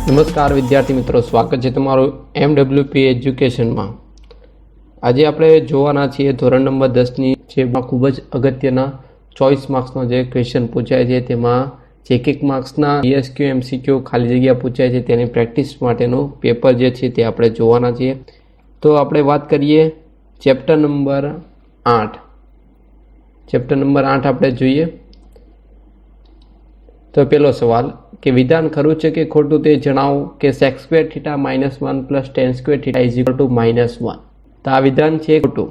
નમસ્કાર વિદ્યાર્થી મિત્રો, સ્વાગત છે તમારું MWP એજ્યુકેશનમાં। આજે આપણે જોવાના છીએ ધોરણ નંબર 10ની જેમાં ખૂબ જ અગત્યના 24 માર્ક્સનો જે ક્વેશ્ચન પૂછાય છે તેમાં જે એક માર્ક્સના ESQ MCQ ખાલી જગ્યા પૂછાય છે તેની પ્રેક્ટિસ માટેનું પેપર જે છે તે આપણે જોવાના છીએ। તો આપણે વાત કરીએ ચેપ્ટર નંબર 8। ચેપ્ટર નંબર 8 આપણે જોઈએ તો પહેલો સવાલ કે વિધાન ખરું છે કે ખોટું તે જણાવો કે sec square theta -1 plus tan square theta is equal two -1। તો આ વિધાન છે ખોટું।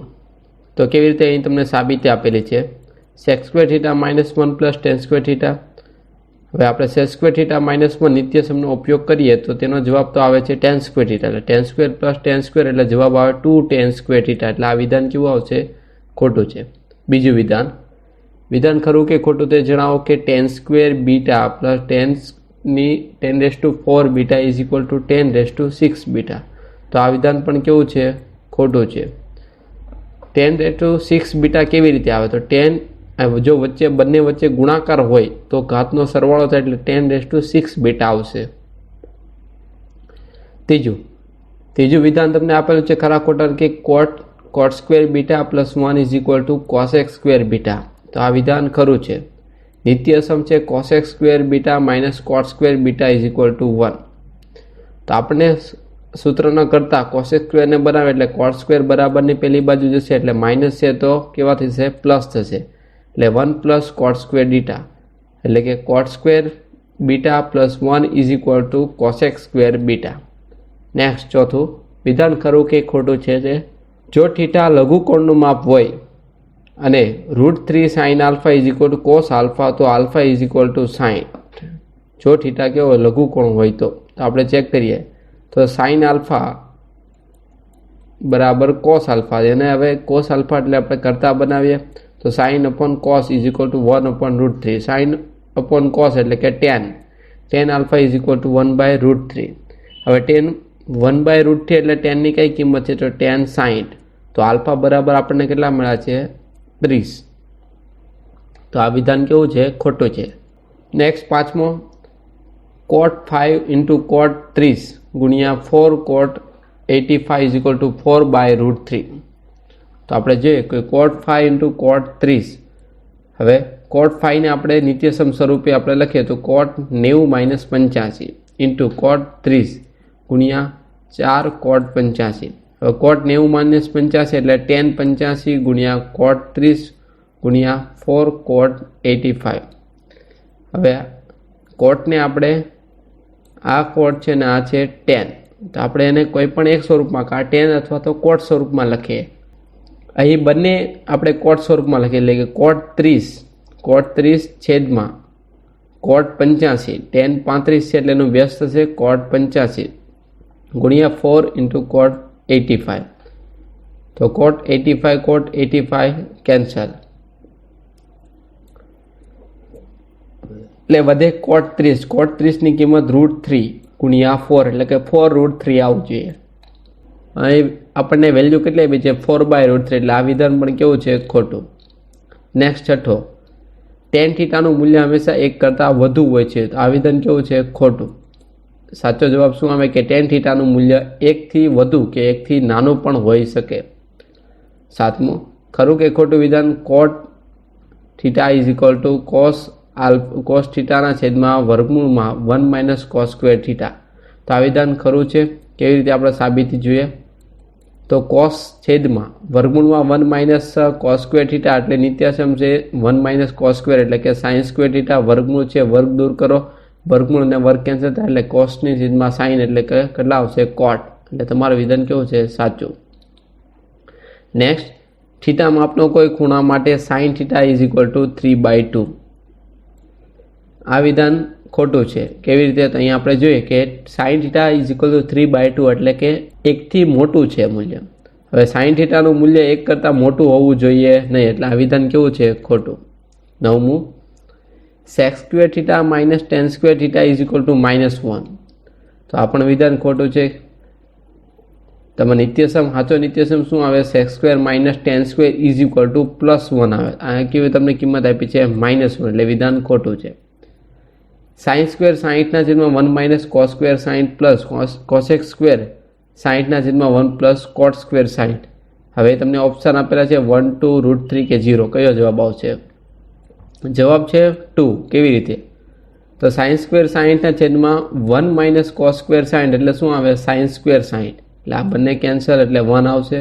તો કેવી રીતે અહીં તમને સાબિતી આપેલી છે sec square theta -1 plus tan square theta. હવે આપણે sec સ્ક્વેર થીટા -1 નિત્યસમનો ઉપયોગ કરીએ તો તેનો જવાબ તો આવે છે tan સ્ક્વેર થીટા, એટલે tan square plus tan square એટલે જવાબ આવે 2 tan સ્ક્વેર થીટા, એટલે આ વિધાન કેવું આવશે? ખોટું છે। બીજું વિધાન ખરું કે ખોટું તે જણાવો કે tan square beta plus tan raise to 4 beta is equal to tan raise to 6 beta. તો આ વિધાન પણ કેવું છે? ખોટું છે। tan રેઝ ટુ 6 બીટા કેવી રીતે આવે? તો tan જો બંને વચ્ચે ગુણાકાર હોય તો ઘાતનો સરવાળો થાય એટલે tan રેઝ ટુ 6 બીટા આવશે। ત્રીજું વિધાન તમને આપેલું છે ખરા ખોટા કે cot square beta plus 1 is equal two cosec square beta. તો આ વિધાન ખરું છે। નિત્યસમ છે cosec square beta minus cot square beta is equal two 1। તો આપણે સૂત્રના કરતા cosec સ્ક્વેરને બનાવે એટલે cot સ્ક્વેર બરાબરની પેલી બાજુ જશે એટલે માઇનસ છે તો કેવા થશે? પ્લસ થશે, એટલે 1 પ્લસ cot સ્ક્વેર બીટા એટલે કે cot square beta plus 1 is equal two cosec square beta. Next ચોથું વિધાન ખરું કે ખોટું છે તે જો થીટા લઘુકોણનું માપ હોય અને √3 sin alpha is equal to cos alpha તો આલ્ફા ઇઝ ઇક્વલ ટુ 60। જો થીટા કેવો લઘુકોણ હોય તો આપણે ચેક કરીએ તો sin આલ્ફા બરાબર cos આલ્ફા, એને હવે cos આલ્ફા એટલે આપણે કરતા બનાવીએ તો sin upon cos is equal two 1 upon √3, sin upon cos એટલે કે tan alpha is equal two 1/√3। હવે tan 1/√3 એટલે tan ની કઈ કિંમત છે? તો tan 60। તો આલ્ફા બરાબર આપણને કેટલા મળ્યા છે? 30। તો આ વિધાન કેવું છે? ખોટું છે। નેક્સ્ટ પાંચમો cot 5 ઇન્ટુ cot 30 ગુણ્યા 4 cot 85 ઇઝ ઇક્વલ ટુ 4/√3। તો આપણે જોઈએ કે cot 5 ઇન્ટુ cot 30, હવે cot 5 ને આપણે નિત્યસમ સ્વરૂપે આપણે લખીએ તો cot 90 - 85 ઇન્ટુ cot 30 ગુણ્યા 4 cot 85। હવે cot 90 - 85 એટલે tan 85 ગુણ્યા cot 30 ગુણ્યા 4 cot 85। હવે કોટને આપણે આ કોટ છે ને આ છે tan, તો આપણે એને કોઈ પણ એક સ્વરૂપમાં કા tan અથવા તો કોટ સ્વરૂપમાં લખીએ। અહીં બંને આપણે કોટ સ્વરૂપમાં લખીએ એટલે કે cot 30 છેદમાં cot 85, tan 35 છે એટલે એનું વ્યસ્ત થશે cot 85 ગુણ્યા 4 ઇન્ટુ cot 85। તો cot 85 કેન્સલ એટલે વધે cot 30 ની કિંમત √3 ગુણ્યા 4 એટલે કે 4√3 આવવું જોઈએ। અહીં આપણને વેલ્યુ કેટલી આપી છે? 4/√3, એટલે આ વિધાન પણ કેવું છે? ખોટું। નેક્સ્ટ છઠ્ઠો tan થીટાનું મૂલ્ય હંમેશા 1 કરતાં વધુ હોય છે, તો આ વિધાન કેવું છે? ખોટું। સાચો જવાબ શું આવે કે tan થીટાનું મૂલ્ય 1 થી વધુ કે 1 થી નાનું પણ હોઈ શકે। સાતમું ખરું કે ખોટું વિધાન cot theta is equal to cos થીટાના છેદમાં વર્ગમૂળમાં 1 - cos સ્ક્વેર થીટા। તો આ વિધાન ખરું છે। કેવી રીતે આપણે સાબિતી જોઈએ તો cos છેદમાં વર્ગમૂળમાં 1 - cos સ્ક્વેર થીટા એટલે નિત્યસમ છે 1 - cos સ્ક્વેર એટલે કે sin સ્ક્વેર થીટા, વર્ગમૂળ છે વર્ગ દૂર કરો, વર્ગમૂળ અને વર્ગ કેન્સલ થાય એટલે cos ની છેદમાં sin એટલે કે કેટલા આવશે? cot, એટલે તમારું વિધાન કેવું છે? સાચું। નેક્સ્ટ થીટા માપનો કોઈ ખૂણા માટે sin theta is equal two 3/2। આ વિધાન ખોટું છે। કેવી રીતે? તો અહીંયા આપણે જોઈએ કે sin theta is equal two 3/2 એટલે કે 1 થી મોટું છે મૂલ્ય। હવે sin થીટાનું મૂલ્ય 1 કરતાં મોટું હોવું જોઈએ નહીં, એટલે આ વિધાન કેવું છે? ખોટું। નવમું sec square theta minus tan square theta is equal two -1। તો આ પણ વિધાન ખોટું છે। તમે નિત્યસમ સાચો નિત્યસમ શું આવે? sec square minus tan square is equal two +1 આવે। આ કેવી તમને કિંમત આપી છે? -1, એટલે વિધાન ખોટું છે। સાઇન સ્ક્વેર 60 છેદમાં 1 minus cos square 60 plus cosec square 60 છેદમાં 1 પ્લસ કોટ સ્ક્વેર 60. હવે તમને ઓપ્શન આપેલા છે 1, 2, √3 કે 0. કયો જવાબ આવશે? જવાબ છે 2. કેવી રીતે? તો સાઇન સ્ક્વેર 60 છેદમાં 1 માઇનસ કોસ સ્ક્વેર 60 એટલે શું આવે? Sine square 60. એટલે આ બંને કેન્સલ એટલે 1 આવશે.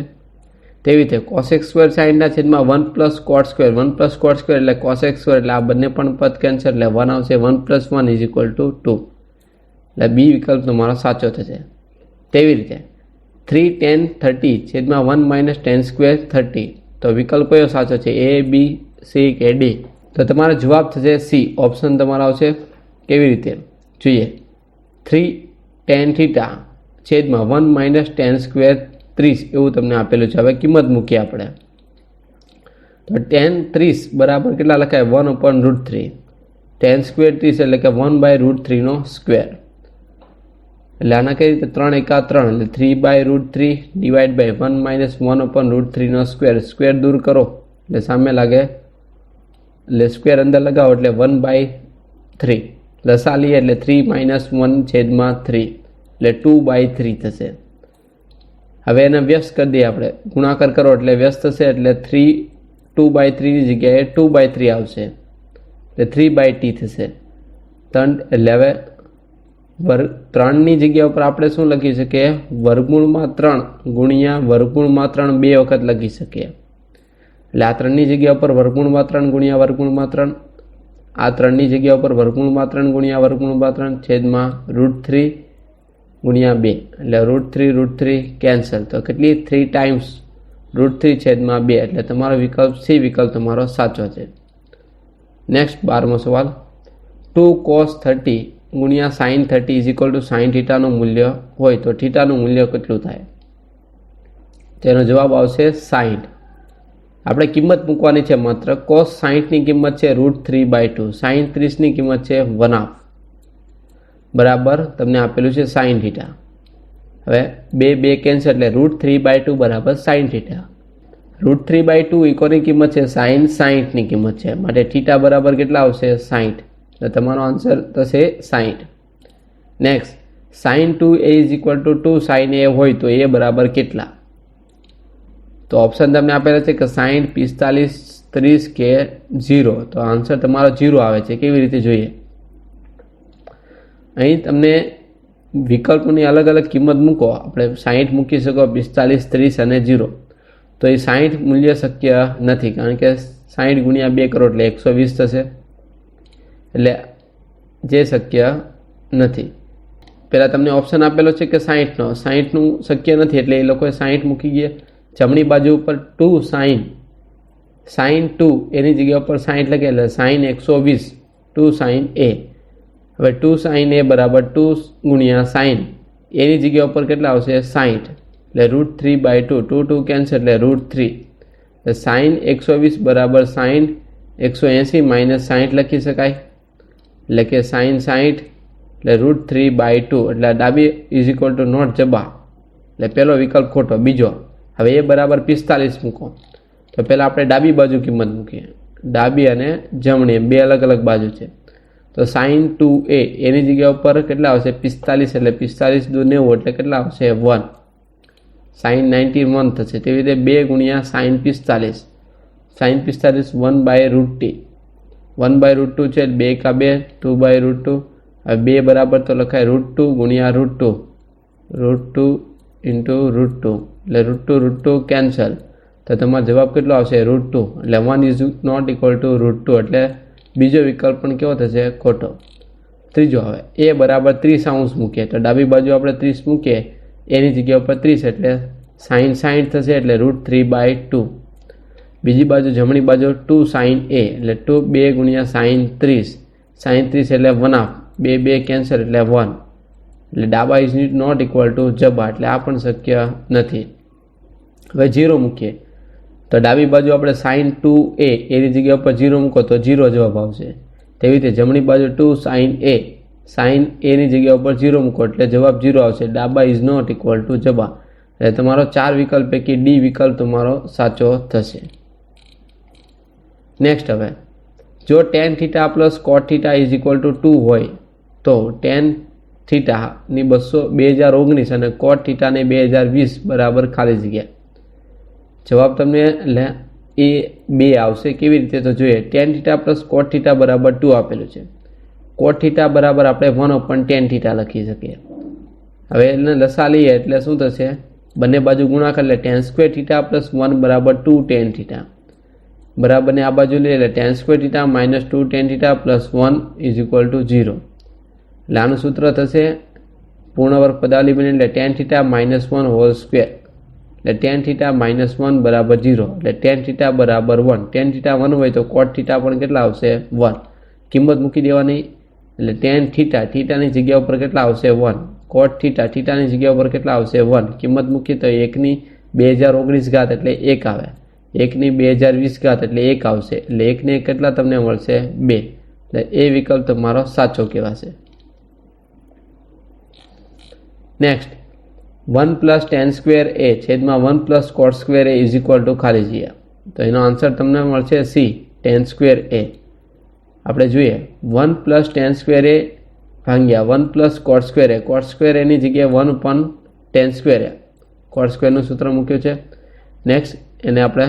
તેવી રીતે કોસેક સ્ક્વેર 60 છેદમાં 1 plus cot square 1 plus cot square એટલે કોસેક સ્ક્વેર એટલે આ બંને પણ પદ કેન્સલ એટલે 1 આવશે. 1 પ્લસ 1 ઇઝ ઇક્વલ ટુ 2. એટલે બી વિકલ્પ તમારો સાચો થશે. તેવી રીતે 3 tan 30 છેદમાં 1 માઇનસ tan સ્ક્વેર 30. તો વિકલ્પ કયો સાચો છે? A, B, C કે D? તો તમારો જવાબ થશે C. ઓપ્શન તમારો આવશે. કેવી રીતે જોઈએ? 3 tan θ છેદમાં 1 માઇનસ tan સ્ક્વેર 30 એવું તમને આપેલું છે. હવે કિંમત મૂકીએ આપણે. તો tan 30 બરાબર કેટલા લખાય? 1/√3. tan સ્ક્વેર 30 એટલે કે 1/√3 નો સ્ક્વેર. એટલે આના કઈ રીતે? 3 એકા 3 એટલે 3/√3 ડિવાઈડ બાય 1 માઇનસ 1/√3 નો સ્ક્વેર. સ્ક્વેર દૂર કરો એટલે સામે લાગે એટલે સ્ક્વેર અંદર લગાવો એટલે 1/3. લસા લઈએ એટલે 3 માઇનસ 1 છેદમાં 3 એટલે 2/3 થશે. હવે એને વ્યસ્ત કરી દઈએ આપણે. ગુણાકાર કરો એટલે વ્યસ્ત થશે એટલે 2/3 ની જગ્યાએ 2/3 આવશે એટલે 3/t થશે. 3 એટલે હવે 3 ની જગ્યા ઉપર આપણે શું લખી શકીએ? વર્ગમૂળમાં 3 ગુણ્યા વર્ગમૂળમાં 3 2 વખત લખી શકીએ. એટલે આ 3 ની જગ્યા ઉપર વર્ગમૂળમાં 3 ગુણ્યા વર્ગમૂળમાં 3, આ 3 ની જગ્યા ઉપર વર્ગમૂળમાં 3 ગુણ્યા વર્ગમૂળમાં 3 છેદમાં √3 ગુણ્યા 2 એટલે √3 કેન્સલ. તો કેટલી? 3 ટાઈમ્સ √3 છેદમાં 2 એટલે તમારો વિકલ્પ C વિકલ્પ તમારો સાચો છે. નેક્સ્ટ 12મો સવાલ. 2 cos 30 ગુણ્યા sin 30 is equal to sin θ નું મૂલ્ય હોય તો θ નું મૂલ્ય કેટલું થાય? તેનો જવાબ આવશે 60. આપણે કિંમત મૂકવાની છે માત્ર. cos 60 ની કિંમત છે √3/2, sin 30 ની કિંમત છે 1/2 બરાબર તમને આપેલું છે sin θ. હવે 2 કેન્સલ એટલે √3/2 બરાબર sin θ. √3/2 ઇકોની કિંમત છે sin 60 ની કિંમત છે માટે θ બરાબર કેટલા આવશે? 60. એટલે તમારો આન્સર થશે 60. Next sin 2a is equal to 2 sin a હોય તો a બરાબર કેટલા? તો ઓપ્શન તમને આપેલા છે કે 60, 45, 30 કે 0. તો આન્સર તમારો 0 આવે છે. કેવી રીતે જોઈએ? અહીં તમને વિકલ્પોની અલગ અલગ કિંમત મૂકો. આપણે 60 મૂકી શકો, 45, 30 અને 0. તો એ 60 મૂલ્ય શક્ય નથી કારણ કે 60 ગુણ્યા 2 કરો એટલે 120 થશે. એટલે જે શક્ય નથી. પહેલાં તમને ઓપ્શન આપેલો છે કે 60નો, 60નું શક્ય નથી એટલે એ લોકોએ 60 મૂકી ગયા. જમણી બાજુ ઉપર 2 sin 2 એની જગ્યા ઉપર 60 લખે એટલે sin 120 2 sin a. હવે 2 sin a બરાબર 2 ગુણ્યા sin એની જગ્યા ઉપર કેટલા આવશે? 60 એટલે √3/2 2 કેન્સલ એટલે √3. sin 120 બરાબર sin 180 માઇનસ 60 લખી શકાય એટલે કે sin 60 એટલે √3/2 એટલે ડાબી ઇઝ ઇક્વલ ટુ નોટ જબા એટલે પહેલો વિકલ્પ ખોટો. બીજો હવે એ બરાબર 45 મૂકો તો પહેલાં આપણે ડાબી બાજુ કિંમત મૂકીએ. ડાબી અને જમણી બે અલગ અલગ બાજુ છે. તો sin 2a એની જગ્યા ઉપર કેટલા આવશે? 45 એટલે 45 દૂર 90 એટલે કેટલા આવશે? 1. sin 91 થશે. તેવી રીતે 2 ગુણ્યા sin 45 sin 45 1/√t 1/√2 છે 2 કા 2 2/√2. હવે 2 બરાબર તો લખાય √2 ગુણ્યા √2 √2 ઇન્ટુ √2 એટલે √2 કેન્સલ. તો તમારો જવાબ કેટલો આવશે? √2 એટલે 1 ઇઝ નોટ ઇક્વલ ટુ √2 એટલે બીજો વિકલ્પ પણ કેવો થશે? ખોટો. ત્રીજો હવે a બરાબર 30° મૂકીએ તો ડાબી બાજુ આપણે 30 મૂકીએ એની જગ્યા ઉપર 30 એટલે sin 60 થશે એટલે √3/2. બીજી બાજુ જમણી બાજુ 2 sin a એટલે 2 ગુણ્યા sin 30 એટલે 1/2 2 કેન્સલ એટલે 1 એટલે ડાબા ઇઝ નોટ ઇક્વલ ટુ જબા એટલે આ પણ શક્ય નથી. હવે 0 મૂકીએ તો ડાબી બાજુ આપણે sin 2a એની જગ્યા ઉપર 0 મૂકો તો 0 જવાબ આવશે. તેવી રીતે જમણી બાજુ 2 sin a ની જગ્યા ઉપર 0 મૂકો એટલે જવાબ 0 આવશે. ડાબા ઇઝ નોટ ઇક્વલ ટુ જબા એટલે તમારો 4 વિકલ્પ પૈકી ડી વિકલ્પ તમારો સાચો થશે. નેક્સ્ટ હવે જો tan θ plus cot θ is equal to 2 હોય તો ટેન થીટાની 2019 અને કોટ થીટાની 2020 બરાબર ખાલી જગ્યા. જવાબ તમને એ 2 આવશે. કેવી રીતે તો જોઈએ. ટેન થીટા પ્લસ કોટ થીટા બરાબર 2 આપેલું છે. કોટ થીટા બરાબર આપણે 1/tan થીટા લખી શકીએ. હવે એને લસા લઈએ એટલે શું થશે, બંને બાજુ ગુણાકાર એટલે tan સ્ક્વેર થીટા પ્લસ 1 બરાબર 2 tan થીટા બરાબરને આ બાજુ લઈએ એટલે tan square theta minus 2 tan theta plus 1 is equal to 0. એટલે આનું સૂત્ર થશે પૂર્ણ વર્ગ પદાવલી બને એટલે tan theta minus 1 whole square એટલે tan થીટા માઇનસ 1 બરાબર 0 એટલે tan થીટા બરાબર 1. tan થીટા 1 હોય તો કોટ થીટા પણ કેટલા આવશે 1. કિંમત મૂકી દેવાની એટલે tan થીટા થીટાની જગ્યા ઉપર કેટલા આવશે 1. કોટ થીટા થીટાની જગ્યા ઉપર કેટલા આવશે 1. કિંમત મૂકી તો 1ની 2019 ઘાત એટલે 1 આવે. 1ની 2020 ઘાત એટલે 1 આવશે. એટલે 1ને કેટલા તમને મળશે 2. એટલે એ વિકલ્પ તમારો સાચો કહેવાશે. નેક્સ્ટ 1 + tan સ્ક્વેર a છેદમાં 1 + cot square a is equal two ખાલી જગ્યા. તો એનો આન્સર તમને મળશે C tan સ્ક્વેર a. આપણે જોઈએ 1 + tan સ્ક્વેર a ભાગ્યા 1 + cot square a. cot square a ની જગ્યાએ 1/tan સ્ક્વેર a cot સ્ક્વેરનું સૂત્ર મૂક્યું છે. નેક્સ્ટ એને આપણે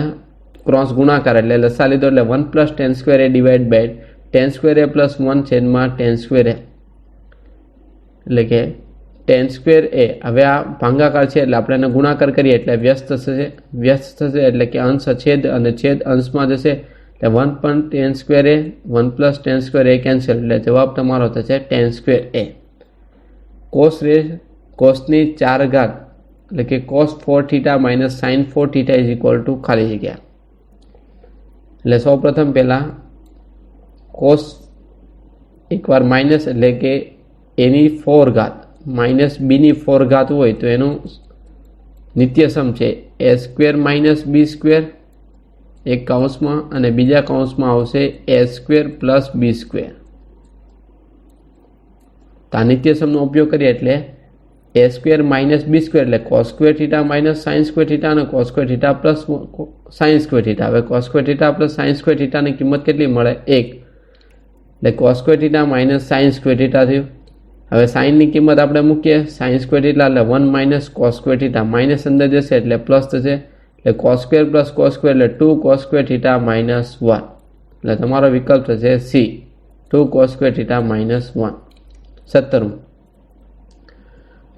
ક્રોસ ગુણાકાર એટલે લસા લીધો એટલે 1 + tan square a divide by tan square a plus 1 છેદમાં tan સ્ક્વેર a એટલે કે tan સ્ક્વેર a. હવે આ ભાગાકાર છે એટલે આપણે એને ગુણાકાર કરીએ એટલે વ્યસ્ત થશે એટલે કે અંશ છેદ અને છેદ અંશમાં જશે એટલે 1/tan square a 1 + tan square a cancel એટલે જવાબ તમારો થશે tan સ્ક્વેર a. કોસની 4 ઘાત એટલે કે cos 4 theta minus sin 4 theta is equal two ખાલી જગ્યા. એટલે સૌ પ્રથમ પહેલાં કોસ એકવાર માઇનસ એટલે કે એની 4 ઘાત માઇનસ બીની 4 ઘાત હોય તો એનું નિત્યસમ છે a² - b² એક કૌંસમાં અને બીજા કૌંસમાં આવશે a² + b². તો આ નિત્યસમનો ઉપયોગ કરીએ એટલે a² - b² એટલે cos square theta minus sin square theta અને cos square theta plus sin square theta. હવે cos square theta plus sin square થીટાની કિંમત કેટલી મળે 1 એટલે cos square theta minus sin square theta થયું. હવે sin ની કિંમત આપણે મૂકીએ sin સ્ક્વેર થીટા એટલે 1 - cos સ્ક્વેર થીટા માઇનસ અંદર જશે એટલે પ્લસ થશે એટલે cos square plus cos square એટલે 2 cos સ્ક્વેર થીટા માઇનસ 1 એટલે તમારો વિકલ્પ થશે C 2 cos square theta minus 1. 17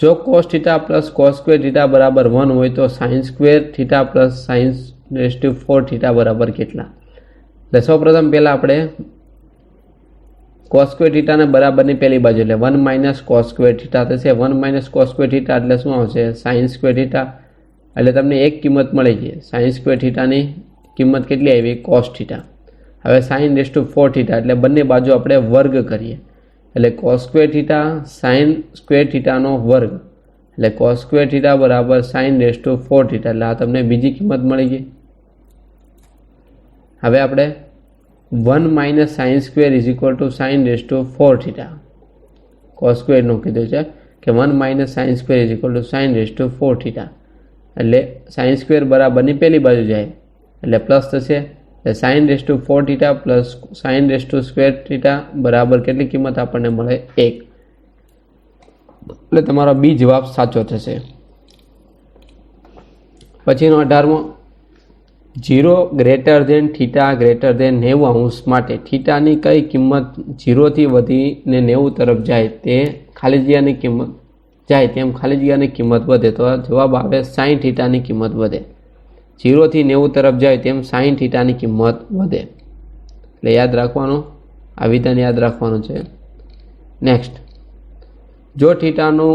જો cos theta plus cos square theta બરાબર 1 હોય તો sin square theta plus sin રેસ્ટિવ 4 થીટા બરાબર કેટલા. એટલે સૌપ્રથમ પહેલાં આપણે cos સ્ક્વેર થીટાને બરાબરની પહેલી બાજુ એટલે 1 - cos સ્ક્વેર થીટા થશે. 1 - cos સ્ક્વેર થીટા એટલે શું આવશે sin સ્ક્વેર થીટા એટલે તમને એક કિંમત મળી ગઈ. sin સ્ક્વેર થીટાની કિંમત કેટલી આવી cos થીટા. હવે sin રેસ્ટિવ 4 થીટા એટલે બંને બાજુ આપણે વર્ગ કરીએ એટલે cos square theta sin square થીટાનો વર્ગ એટલે cos સ્ક્વેર થીટા બરાબર sin રેસ્ટિવ 4 થીટા એટલે આ તમને બીજી કિંમત મળી ગઈ. હવે આપણે 1 - sin square is equal to sin રેસ્ટિવ 4 થીટા cos સ્ક્વેરનું કીધું છે કે 1 - sin square is equal to sin રેસ્ટિવ 4 થીટા એટલે sin સ્ક્વેર બરાબરની પહેલી બાજુ જાય એટલે પ્લસ થશે એટલે sin રેસ્ટિવ 4 થીટા પ્લસ sin રેસ્ટિવ સ્ક્વેર થીટા બરાબર કેટલી કિંમત આપણને મળે 1 એટલે તમારો બી જવાબ સાચો થશે. પછીનો 18મો 0 > થીટા > 90° માટે થીટાની કઈ કિંમત 0 થી વધીને 90 તરફ જાય તે ખાલી જગ્યાની કિંમત જાય તેમ ખાલી જગ્યાની કિંમત વધે તો જવાબ આવે sin થીટાની કિંમત વધે. 0 થી 90 તરફ જાય તેમ sin થીટાની કિંમત વધે એટલે યાદ રાખવાનું આ વિધાન યાદ રાખવાનું છે. નેક્સ્ટ જો થીટાનું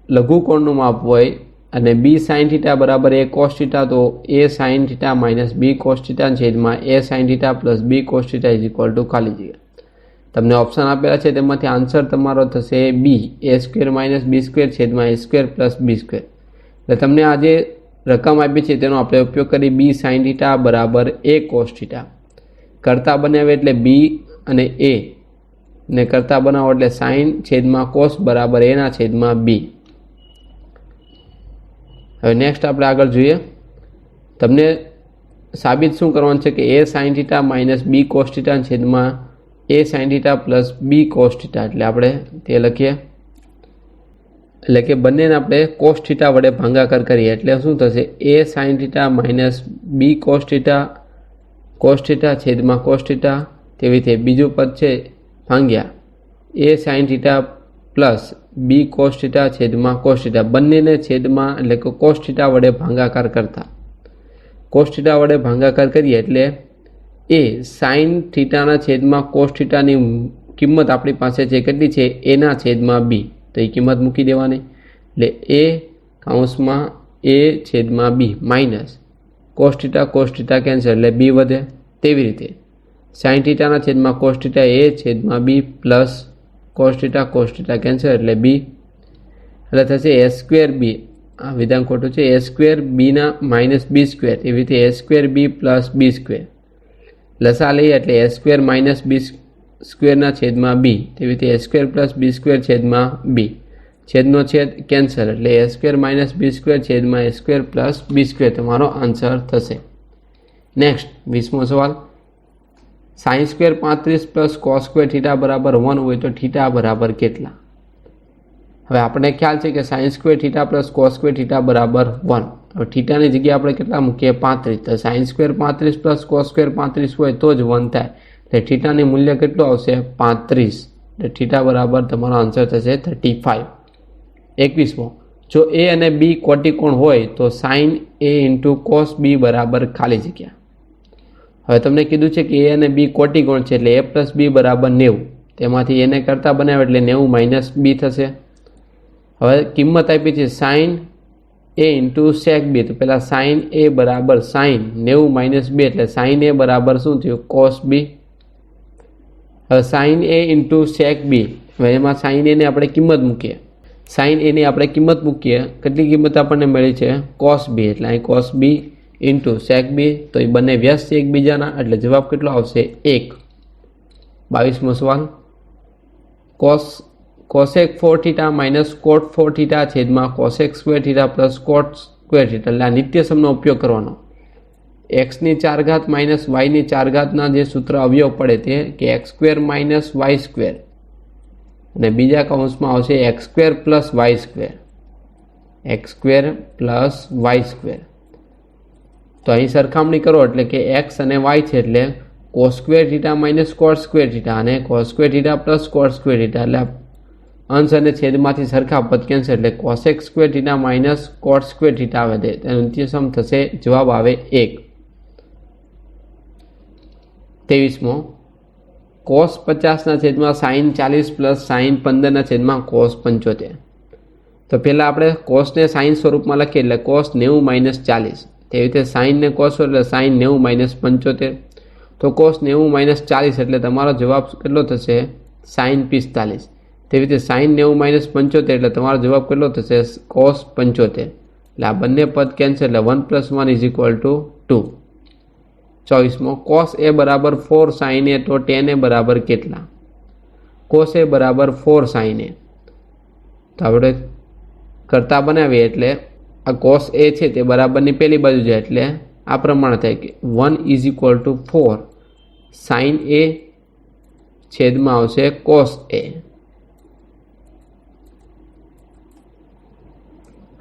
લઘુકોણનું માપ હોય અને b sin થીટા બરાબર a cos થીટા તો a sin theta minus b cos theta છેદમાં a sin theta plus b cos theta is equal two ખાલી જગ્યા. તમને ઓપ્શન આપેલા છે તેમાંથી આન્સર તમારો થશે b a² - b² છેદમાં a² પ્લસ b². એટલે તમને આ જે રકમ આપી છે તેનો આપણે ઉપયોગ કરી b sin થીટા બરાબર a cos થીટા કરતા બનાવે એટલે b અને a ને કરતા બનાવો એટલે sin છેદમાં cos બરાબર a ના છેદમાં b. હવે નેક્સ્ટ આપણે આગળ જોઈએ. તમને સાબિત શું કરવાનું છે કે a sin theta minus b cos theta છેદમાં a sine theta plus b cos theta, એટલે આપણે તે લખીએ, એટલે કે બંનેને આપણે કોસ થીટા વડે ભાગાકાર કરીએ એટલે શું થશે, a sine theta minus b cos theta છેદમાં કોસ થીટા, તેવી રીતે બીજું પદ છે ભાગ્યા a sine theta plus b cos theta છેદમાં કોસ થીટા, બંનેને છેદમાં એટલે કે કોસ થીટા વડે ભાગાકાર કરતા, કોસ થીટા વડે ભાગાકાર કરીએ એટલે એ સાઇન થીટાના છેદમાં કોસ થીટાની કિંમત આપણી પાસે છે કેટલી છે, એના છેદમાં બી, તો એ કિંમત મૂકી દેવાની, એટલે એ કૌંસમાં એ છેદમાં બી માઇનસ કોસ થીટા કેન્સલ એટલે બી વધે, તેવી રીતે સાઇન થીટાના છેદમાં કોસ થીટા એ છેદમાં બી પ્લસ કોસ થીટા કેન્સલ એટલે બી, એટલે થશે એ સ્ક્વેર બી, આ વિધાન ખોટું છે, એ સ્ક્વેર બીના માઇનસ બી સ્ક્વેર, એવી રીતે એ સ્ક્વેર બી પ્લસ બી સ્ક્વેર, લસા લઈએ એટલે એ સ્ક્વેર માઇનસ બી સ્ક્વેરના છેદમાં બી, તેવી રીતે એ સ્ક્વેર પ્લસ બી સ્ક્વેર છેદમાં બી, છેદનો છેદ કેન્સલ એટલે એ સ્ક્વેર માઇનસ બી સ્ક્વેર છેદમાં એ સ્ક્વેર પ્લસ બી સ્ક્વેર તમારો આન્સર થશે. નેક્સ્ટ 20મો સવાલ, sine square 35 plus cos square theta બરાબર 1 હોય તો થીટા બરાબર કેટલા? હવે આપણને ખ્યાલ છે કે sine square theta plus cos square theta બરાબર 1. હવે થીટાની જગ્યાએ આપણે કેટલા મૂકીએ 35, તો sine square 35 plus cos square 35 હોય તો જ 1 થાય, એટલે થીટાની મૂલ્ય કેટલું આવશે 35, એટલે થીટા બરાબર તમારો આન્સર થશે 35. 21મો, જો એ અને બી કોટિકોણ હોય તો sine A into cos B બરાબર ખાલી જગ્યા. હવે તમને કીધું છે કે એ અને બી કોટિકોણ છે એટલે એ પ્લસ બી બરાબર 90, તેમાંથી એને કરતા બનાવે એટલે 90 માઇનસ બી થશે. હવે કિંમત આપી છે સાઇન એ ઇન્ટુ સેક બી, તો પહેલાં સાઇન એ બરાબર સાઇન 90 માઇનસ બી એટલે સાઇન એ બરાબર શું થયું કોસ બી. હવે સાઇન એ ઇન્ટુ સેક બી, હવે એમાં સાઇન એને આપણે કિંમત મૂકીએ, સાઇન એની આપણે કિંમત મૂકીએ, કેટલી કિંમત આપણને મળી છે કોસ બી, એટલે અહીં કોસ બી ઇન્ટુ સેક બી, તો એ બંને વ્યસ્ત છે એકબીજાના, એટલે જવાબ કેટલો આવશે 1. 22મો સવાલ, cosec 4 theta minus cot 4 theta છેદમાં cosec square theta plus cot square theta, એટલે આ નિત્યસમનો ઉપયોગ કરવાનો. એક્સની 4 ઘાત માઇનસ વાયની 4 ઘાતના જે સૂત્ર અવયવ પડે તે કે x square minus y square, અને બીજા કૌંસમાં આવશે x square plus y square, x square plus y square. તો અહીં સરખામણી કરો એટલે કે એક્સ અને વાય છે એટલે cos square theta minus cot square theta અને cos square theta plus cot square theta, એટલે અંશ અને છેદમાંથી સરખા પદ કેન્સલ એટલે cosec square theta minus cot square theta આવે છે, તેનો નિત્યસમ થશે, જવાબ આવે 1. 23મો, કોસ 50ના છેદમાં સાઇન 40 પ્લસ સાઇન 15ના છેદમાં કોસ 75. તો પહેલાં આપણે કોસને સાઇન સ્વરૂપમાં લખીએ એટલે કોસ 90 માઇનસ 40, તેવી રીતે સાઇનને કોસ એટલે સાઇન 90 માઇનસ 75, તો કોસ 90 માઇનસ 40 એટલે તમારો જવાબ કેટલો થશે સાઇન 45, તેવી રીતે સાઇન 90 માઇનસ 75 એટલે તમારો જવાબ કેટલો થશે કોસ 75, એટલે આ બંને પદ કેન્સલ એટલે 1 + 1 = 2. 24મો, કોસ એ બરાબર 4 સાઇન એ તો ટેન એ બરાબર કેટલા? કોસ એ બરાબર 4 સાઇન એ, તો આપણે કરતા બનાવીએ એટલે આ કોસ એ છે તે બરાબરની પહેલી બાજુ જાય એટલે આ પ્રમાણે થાય કે 1 = 4 સાઇન એ છેદમાં આવશે કોસ એ.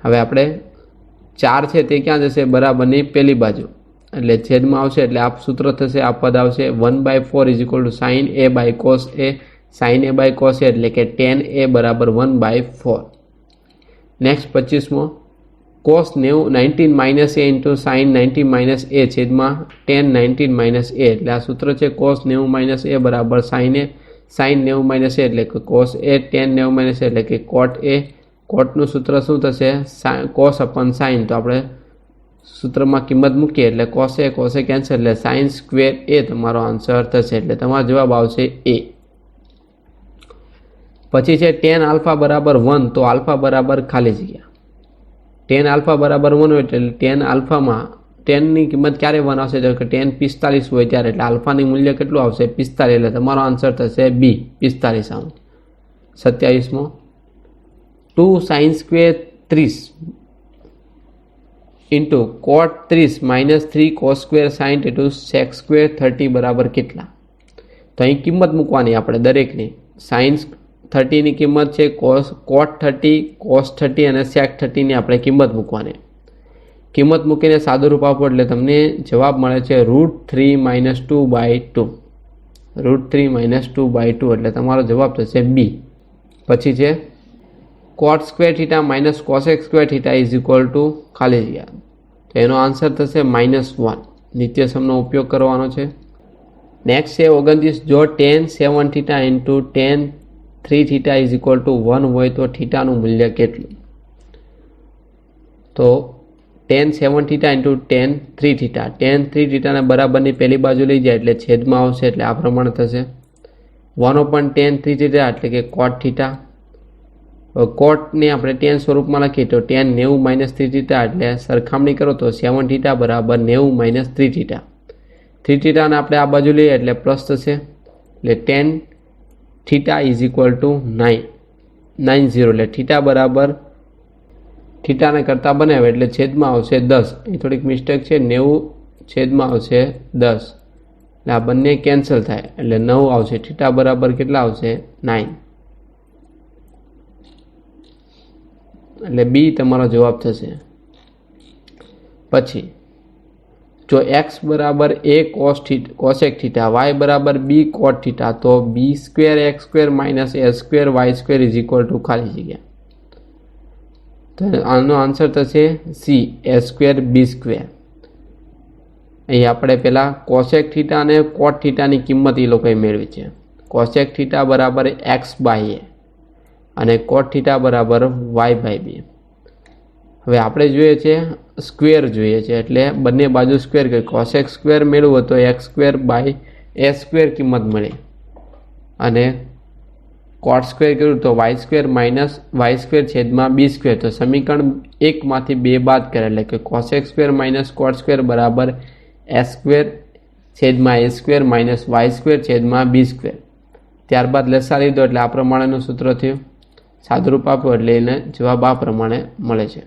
હવે આપણે 4 છે તે ક્યાં જશે બરાબરની પહેલી બાજુ, એટલે છેદમાં આવશે એટલે આ સૂત્ર થશે, આ પદ આવશે 1/4 = sine A by cos A, sine A by cos A એટલે કે ટેન એ બરાબર 1/4. નેક્સ્ટ 25મો, cos 19 minus A into sine 90 minus A છેદમાં ટેન 19 માઇનસ એ, એટલે આ સૂત્ર છે કોસ 90 માઇનસ એ બરાબર સાઇન એ, સાઇન 90 માઇનસ એ એટલે કે કોસ એ, ટેન 90 માઇનસ એ એટલે કે કોટ એ. કોટનું સૂત્ર શું થશે કોસ અપન સાઇન, તો આપણે સૂત્રમાં કિંમત મૂકીએ એટલે કોસે કેન્સલ એટલે સાઇન સ્ક્વેર એ તમારો આન્સર થશે, એટલે તમારો જવાબ આવશે એ. પછી છે ટેન આલ્ફા બરાબર 1, તો આલ્ફા બરાબર ખાલી જગ્યા. ટેન આલ્ફા બરાબર 1 હોય એટલે ટેન આલ્ફામાં ટેનની કિંમત ક્યારે 1 આવશે તો કે ટેન 45 હોય ત્યારે, એટલે આલ્ફાની મૂલ્ય કેટલું આવશે 45, એટલે તમારો આન્સર થશે બી 45. 27મો, 2 sine square 30 into cot 30 minus 3 cos square sine into sec square 30 બરાબર કેટલા? તો અહીં કિંમત મૂકવાની આપણે દરેકની. સાઇન 30ની કિંમત છે, કોટ 30, કોસ 30 અને સેક 30ની આપણે કિંમત મૂકવાની. કિંમત મૂકીને સાદું રૂપ આપો એટલે તમને જવાબ મળે છે √3 - 2/2. √3 - 2/2 એટલે તમારો જવાબ થશે બી. પછી છે cot square theta minus cosec square theta is equal to ખાલી જગ્યા. તો એનો આન્સર થશે -1. નિત્યસમનો ઉપયોગ કરવાનો છે. નેક્સ્ટ છે 29. જો tan 7 theta into tan 3 theta is equal to 1 હોય તો થીટાનું મૂલ્ય કેટલું? તો tan 7 theta into tan 3 theta. tan 3 theta ને બરાબરની પહેલી બાજુ લઈ જાય એટલે છેદમાં આવશે એટલે આ પ્રમાણે થશે. 1/tan 3 theta એટલે કે cot theta. કોટને આપણે tan સ્વરૂપમાં લખીએ તો tan 90 - 3 theta એટલે સરખામણી કરો તો 7 theta બરાબર 90 - 3 theta. 3 theta ને આપણે આ બાજુ લઈએ એટલે પ્લસ થશે એટલે tan theta is equal to 90 એટલે થીટા બરાબર થીટાને કરતાં બનાવે એટલે છેદમાં આવશે 10. અહીં થોડીક મિસ્ટેક છે, 90 છેદમાં આવશે 10 એટલે આ બંને કેન્સલ થાય એટલે 9 આવશે. થીટા બરાબર કેટલા આવશે? 9. એટલે બી તમારો જવાબ થશે. પછી જો x બરાબર a cosec theta, y બરાબર b cot theta તો b² x² - a² y² is equal to ખાલી જગ્યા. તો આનો આન્સર થશે સી a² b². અહીં આપણે પહેલાં cosec theta અને cot theta ની કિંમત એ લોકોએ મેળવી છે. cosec theta બરાબર x/a અને cot theta બરાબર y/b. હવે આપણે જોઈએ છે સ્ક્વેર જોઈએ છે એટલે બંને બાજુ સ્ક્વેર કરી cosec સ્ક્વેર મેળવો તો x²/a² કિંમત મળે અને cot સ્ક્વેર કર્યું તો y² - y² છેદમાં b². તો સમીકરણ 1 માંથી 2 બાદ કરે એટલે કે cosec સ્ક્વેર - cot સ્ક્વેર બરાબર a² છેદમાં a² - y² છેદમાં b². ત્યારબાદ લસા લીધો એટલે આ પ્રમાણેનું સૂત્ર થયું. સાદુરૂપ આપો એટલે એને જવાબ આ પ્રમાણે મળે છે.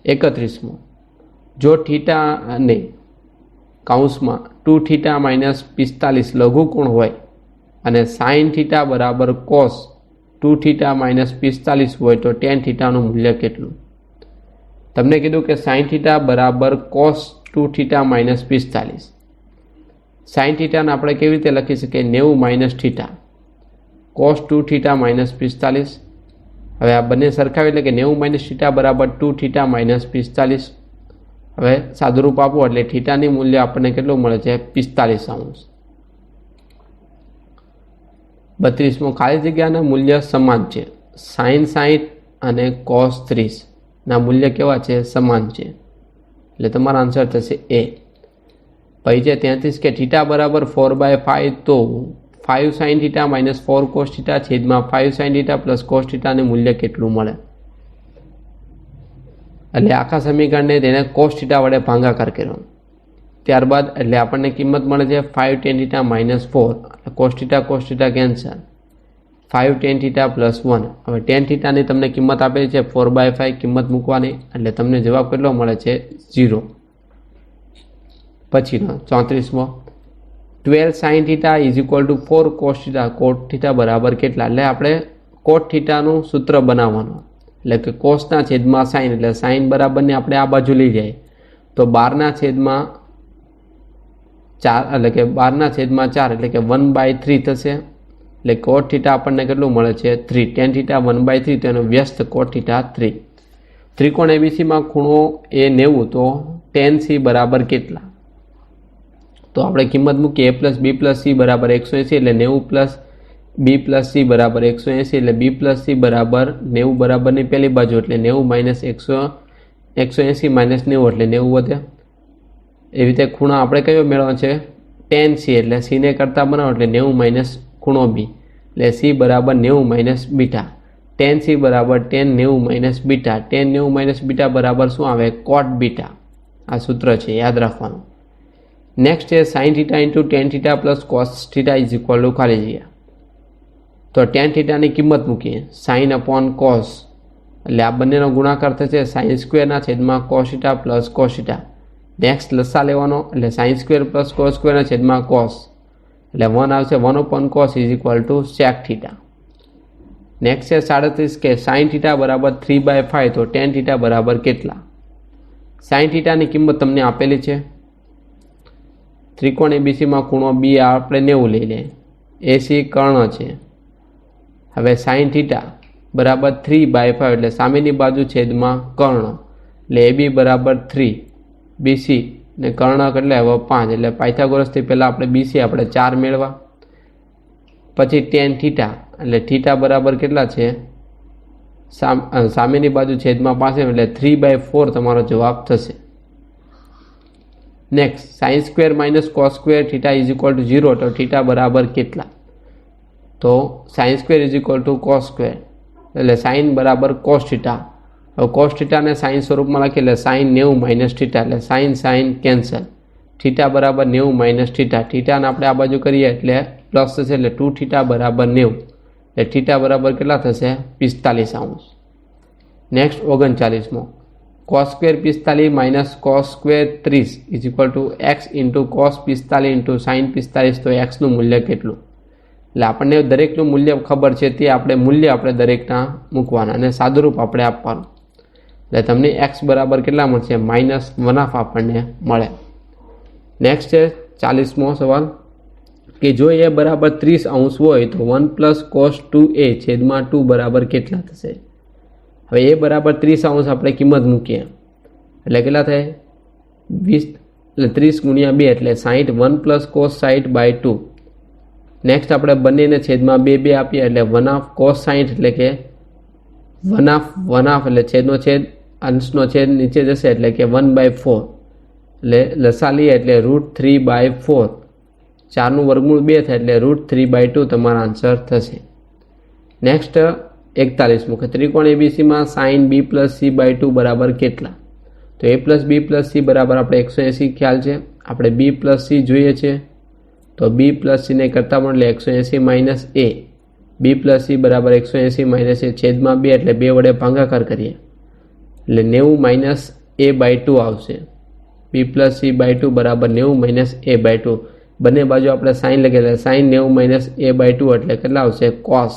31મો. જો થીટા અને કૌંસમાં 2 થીટા - 45 લઘુકોણ હોય અને sin થીટા બરાબર cos 2 થીટા - 45 હોય તો tan થીટાનું મૂલ્ય કેટલું? તમને કીધું કે sin થીટા બરાબર cos 2 થીટા - 45. sin થીટાને આપણે કેવી રીતે લખી શકીએ? 90 - થીટા cos 2 થીટા - 45. હવે આ બંને સરખાવી એટલે કે 90 - થીટા બરાબર 2 થીટા - 45. હવે સાદુરૂપ આપો એટલે થીટાની મૂલ્ય આપણને કેટલું મળે છે? 45°. 32મો. ખાલી જગ્યાના મૂલ્ય સમાન છે. sin 60 અને cos 30 ના મૂલ્ય કેવા છે? સમાન છે એટલે તમારો આન્સર થશે એ. પછી છે 33 કે થીટા બરાબર 4/5 તો 5 sin થીટા - 4 cos થીટા છેદમાં 5 sin થીટા પ્લસ cos થીટાનું મૂલ્ય કેટલું મળે? એટલે આખા સમીકરણને તેને cos થીટા વડે ભાગાકાર કર્યો. ત્યારબાદ એટલે આપણને કિંમત મળે છે 5 tan theta - 4 cos theta cancel 5 tan theta plus 1. હવે tan થીટાની તમને કિંમત આપેલી છે 4/5 કિંમત મૂકવાની એટલે તમને જવાબ કેટલો મળે છે? 0. પછીનો 34મો. 12 sin theta is equal two 4 cos theta. cot theta બરાબર કેટલા? એટલે આપણે cot થીટાનું સૂત્ર બનાવવાનું એટલે કે કોસના છેદમાં સાઇન એટલે સાઇન બરાબરને આપણે આ બાજુ લઈ જાય તો 12 છેદમાં 4 એટલે કે 12 છેદમાં 4 એટલે કે 1/3 થશે એટલે cot થીટા આપણને કેટલું મળે છે? 3. tan થીટા 1/3 તો એનો વ્યસ્ત cot થીટા 3. ત્રિકોણ એબીસીમાં ખૂણો એ 90 તો tan c બરાબર કેટલા? તો આપણે કિંમત મૂકીએ a + b + c બરાબર 180 એટલે 90 + b + c બરાબર 180 એટલે b + c બરાબર 90 બરાબરની પહેલી બાજુ એટલે 90 - 180 - 90 એટલે 90 વધે. એવી રીતે ખૂણો આપણે કયો મેળવવાનો છે? tan c એટલે c ને કરતાં બનાવો એટલે 90 - ખૂણો b એટલે c બરાબર 90 - બીટા. tan c બરાબર tan 90 - બીટા. tan 90 - બીટા બરાબર શું આવે? cot beta. આ સૂત્ર છે, યાદ રાખવાનું. નેક્સ્ટ છે sin theta into tan theta plus cos theta is equal two ખાલી જગ્યા. તો tan થીટાની કિંમત મૂકીએ sin અપોન cos એટલે આ બંનેનો ગુણાકાર થશે sin સ્ક્વેરના છેદમાં cos theta plus cos theta. Next લસા લેવાનો એટલે sin સ્ક્વેર પ્લસ cos સ્ક્વેરના છેદમાં cos એટલે 1 આવશે 1/cos is equal to sec θ. Next છે 37 કે sin θ બરાબર 3/5 તો tan θ બરાબર કેટલા? sin θ ની કિંમત તમને આપેલી છે. ત્રિકોણ એબીસીમાં ખૂણો બી આપણે 90 લઈ લે. એસી કર્ણ છે. હવે sin θ બરાબર 3/5 એટલે સામેની બાજુ છેદમાં કર્ણ એટલે એબી બરાબર 3, બીસી ને કર્ણ એટલે હવે 5 એટલે પાયથાગોરસથી પહેલાં આપણે બીસી આપણે 4 મેળવા. પછી tan θ એટલે θ બરાબર કેટલા છે? સામેની બાજુ છેદમાં 5 એટલે 3/4 તમારો જવાબ થશે. Next sin square minus cos square θ is equal to 0 તો θ બરાબર કેટલા? તો sin square is equal to cos square એટલે sin બરાબર cos θ. હવે cos θ ને sin સ્વરૂપમાં લખીએ એટલે sin 90 માઇનસ θ એટલે sin કેન્સલ. θ બરાબર 90 માઇનસ θ. θને આપણે આ બાજુ કરીએ એટલે પ્લસ થશે એટલે 2θ બરાબર 90 એટલે θ બરાબર કેટલા થશે? 45°. નેક્સ્ટ 39મો cos square 45 minus cos square 30 is equal to x into cos 45 into sin 45 તો એક્સનું મૂલ્ય કેટલું? એટલે આપણને દરેકનું મૂલ્ય ખબર છે તે મૂલ્ય આપણે દરેકના મૂકવાના અને સાદુરૂપ આપણે આપવાનું. એટલે તમને x બરાબર કેટલા મળશે? -1/2 આપણને મળે. નેક્સ્ટ છે 40મો સવાલ કે જો એ બરાબર 30° હોય તો 1 + cos 2a છેદમાં 2 બરાબર કેટલા થશે? હવે એ બરાબર 30° આપણે કિંમત મૂકીએ એટલે કેટલા થાય? 20 એટલે 30 × 2 એટલે 60. 1 + cos 60/2. નેક્સ્ટ આપણે બંનેને છેદમાં 2 આપીએ એટલે 1/2 cos 60 એટલે કે 1/2 એટલે છેદનો છેદ અંશનો છેદ નીચે જશે એટલે કે 1/4 એટલે લસા લઈએ એટલે √3/4. 4નું વર્ગમૂળ 2 થાય એટલે √3/2 તમારો આન્સર થશે. નેક્સ્ટ 41મું કે ત્રિકોણ એબીસીમાં sin b + c/2 બરાબર કેટલા? તો a + b + c બરાબર આપણે 180 ખ્યાલ છે. આપણે b + c જોઈએ છે તો b + c ને કરતા પણ એટલે 180 - a. b + c બરાબર 180 - a છેદમાં 2 એટલે 2 વડે ભાગાકાર કરીએ એટલે 90 - a/2 આવશે. b + c/2 બરાબર 90 - a/2. બંને બાજુ આપણે સાઇન લખીએ એટલે sin 90 - a/2 એટલે કેટલા આવશે? cos.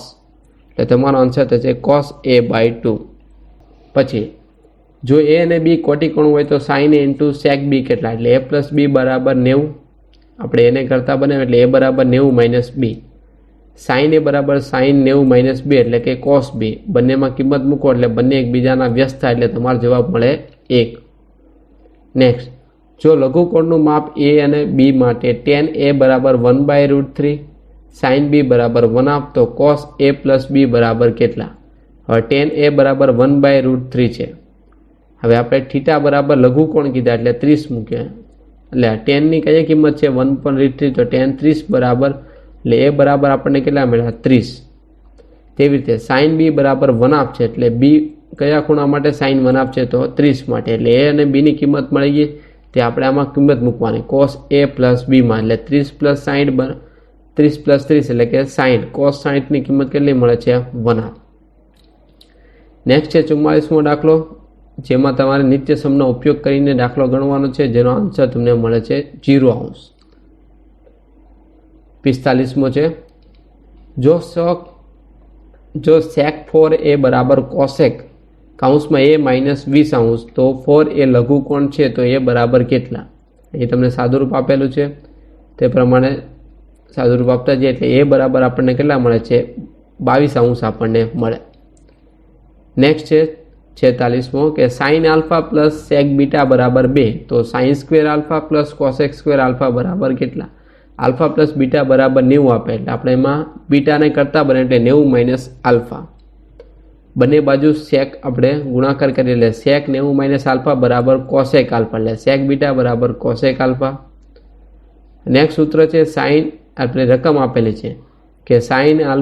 એટલે તમારો આન્સર થશે cos a/2. પછી જો a અને b કોટીકોણ હોય તો sin a × sec b કેટલા? એટલે a + b બરાબર 90. આપણે એને કરતા બનાવીએ એટલે a બરાબર 90 - b. sin a બરાબર sin 90 - b એટલે કે cos b. બંનેમાં કિંમત મૂકો એટલે બંને એકબીજાના વ્યસ્ત થાય એટલે તમારો જવાબ મળે 1. નેક્સ્ટ જો લઘુકોણનું માપ a અને b માટે tan a બરાબર 1/√3, sin b બરાબર 1/2 તો cos a + b બરાબર કેટલા? હવે tan a બરાબર 1/√3 છે. હવે આપણે θ બરાબર લઘુકોણ કીધા એટલે 30 મૂકીએ એટલે tan ની કઈ કિંમત છે? 1/√3 તો tan 30 બરાબર એટલે a બરાબર આપણને કેટલા મળ્યા? 30. તેવી રીતે sin b બરાબર 1/2 છે એટલે b કયા ખૂણા માટે sin 1/2 છે? તો 30 માટે. એટલે a અને b ની કિંમત મળી ગઈ તે આપણે આમાં કિંમત મૂકવાની cos a + b માં એટલે 30 + 60 30 + 30 એટલે કે 60. cos 60 ની કિંમત કેટલી મળે છે? 1/2. નેક્સ્ટ છે 44મો દાખલો જેમાં તમારે નિત્ય સમનો ઉપયોગ કરીને દાખલો ગણવાનો છે જેનો આન્સર તમને મળે છે 0°. 45મો છે જો sec 4a બરાબર cosec કૌંસમાં a - 20° તો 4a લઘુકોણ છે તો a બરાબર કેટલા? એ તમને સાદુરૂપ આપેલું છે તે પ્રમાણે સાદુરૂપ આપતા જઈએ એટલે a બરાબર આપણને કેટલા મળે છે? 22° આપણને મળે. નેક્સ્ટ છે 46મો કે sin α + sec β બરાબર 2 તો sin સ્ક્વેર α + cosec સ્ક્વેર α બરાબર કેટલા? α + β બરાબર 90 આપે એટલે આપણે એમાં બીટાને કરતા બને એટલે 90 - α. બંને બાજુ sec આપણે ગુણાકાર કરીએ એટલે sec 90 - α બરાબર cosec α એટલે sec β બરાબર cosec α. નેક્સ્ટ સૂત્ર છે sin આપણે રકમ આપેલી છે કે sin α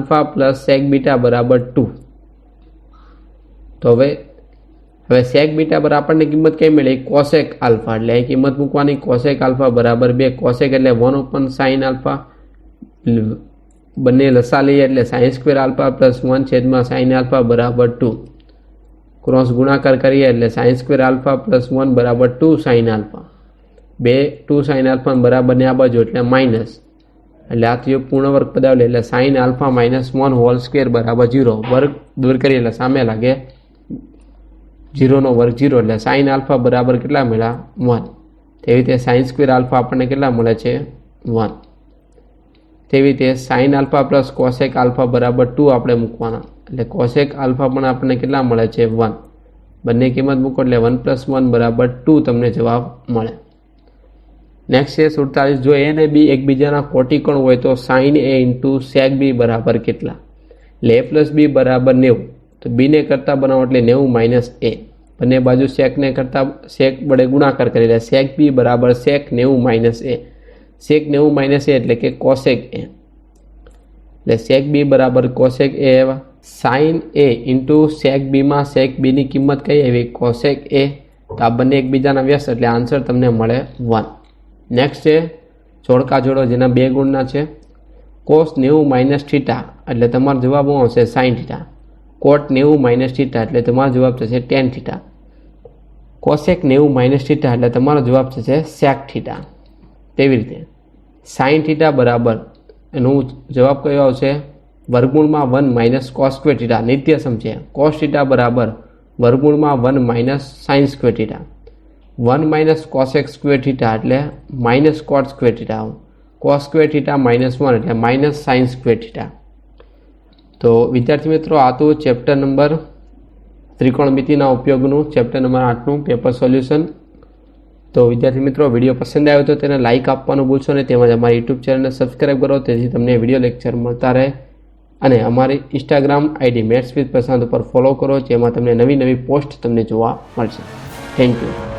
+ sec β બરાબર 2. તો હવે sec β બરાબર આપણને કિંમત કઈ મળી? cosec α એટલે અહીં કિંમત મૂકવાની cosec α બરાબર 2. cosec એટલે 1/sin α. બંને લસા લઈએ એટલે sin² α + 1/sin α બરાબર 2. ક્રોસ ગુણાકાર કરીએ એટલે sin² α + 1 બરાબર 2sin α. 2 sin α બરાબર ને આ બાજુ એટલે માઇનસ એટલે આ થયો પૂર્ણ વર્ગ પદાવલી એટલે sine alpha minus 1 whole square બરાબર 0 વર્ગ દૂર કરીએ એટલે સામે લાગે 0નો વર્ગ 0 એટલે સાઇન આલ્ફા બરાબર કેટલા મળ્યા 1 તેવી રીતે સાઇન સ્ક્વેર આલ્ફા આપણને કેટલા મળે છે 1 તેવી રીતે sine alpha plus cosec alpha બરાબર 2 આપણે મૂકવાના એટલે કોસેક આલ્ફા પણ આપણને કેટલા મળે છે 1 બંને કિંમત મૂકો એટલે 1 + 1 બરાબર 2 તમને જવાબ મળે। નેક્સ્ટ છે 47 જો a અને b એકબીજાના કોટિકોણ હોય તો sin a * sec b બરાબર કેટલા એટલે a + b બરાબર 90 તો b ને કરતા બનાવો એટલે 90 - a બંને બાજુ sec ને કરતા sec વડે ગુણાકાર કરી એટલે sec b બરાબર sec 90 - a sec 90 - a એટલે કે cosec a એટલે sec b બરાબર cosec a આવ્યા sin a * sec b માં sec b ની કિંમત કઈ આવી cosec a તો આ બંને એકબીજાના વ્યસ્ત એટલે આન્સર તમને મળે 1। નેક્સ્ટ છે જોડકા જોડો જેના બે ગુણના છે cos 90 - θ એટલે તમારો જવાબ શું આવશે sin θ cot 90 - θ એટલે તમારો જવાબ થશે tan θ cosec 90 - θ એટલે તમારો જવાબ થશે sec θ તેવી રીતે sin θ બરાબર એનો જવાબ કયો આવશે વર્ગમૂળમાં 1 - cos સ્ક્વેર θ નિત્ય સમ છે cos θ બરાબર વર્ગમૂળમાં 1 - sin સ્ક્વેર θ 1 - cosec સ્ક્વેર θ એટલે -cot સ્ક્વેર θ cos સ્ક્વેર θ -1 એટલે -sin સ્ક્વેર θ। તો વિદ્યાર્થી મિત્રો આ તો ચેપ્ટર નંબર ત્રિકોણમિતિના ઉપયોગનું ચેપ્ટર નંબર 8નું પેપર સોલ્યુશન। તો વિદ્યાર્થી મિત્રો વિડીયો પસંદ આવ્યો તો તેને લાઇક આપવાનું ભૂલશો નહીં તેમજ અમારી યુટ્યુબ ચેનલને સબસ્ક્રાઈબ કરો જેથી તમને વિડીયો લેક્ચર મળતા રહે અને અમારી ઇન્સ્ટાગ્રામ આઈડી મેથ્સ વિથ પ્રશાંત ઉપર ફોલો કરો જેમાં તમને નવી પોસ્ટ તમને જોવા મળશે। Thank you.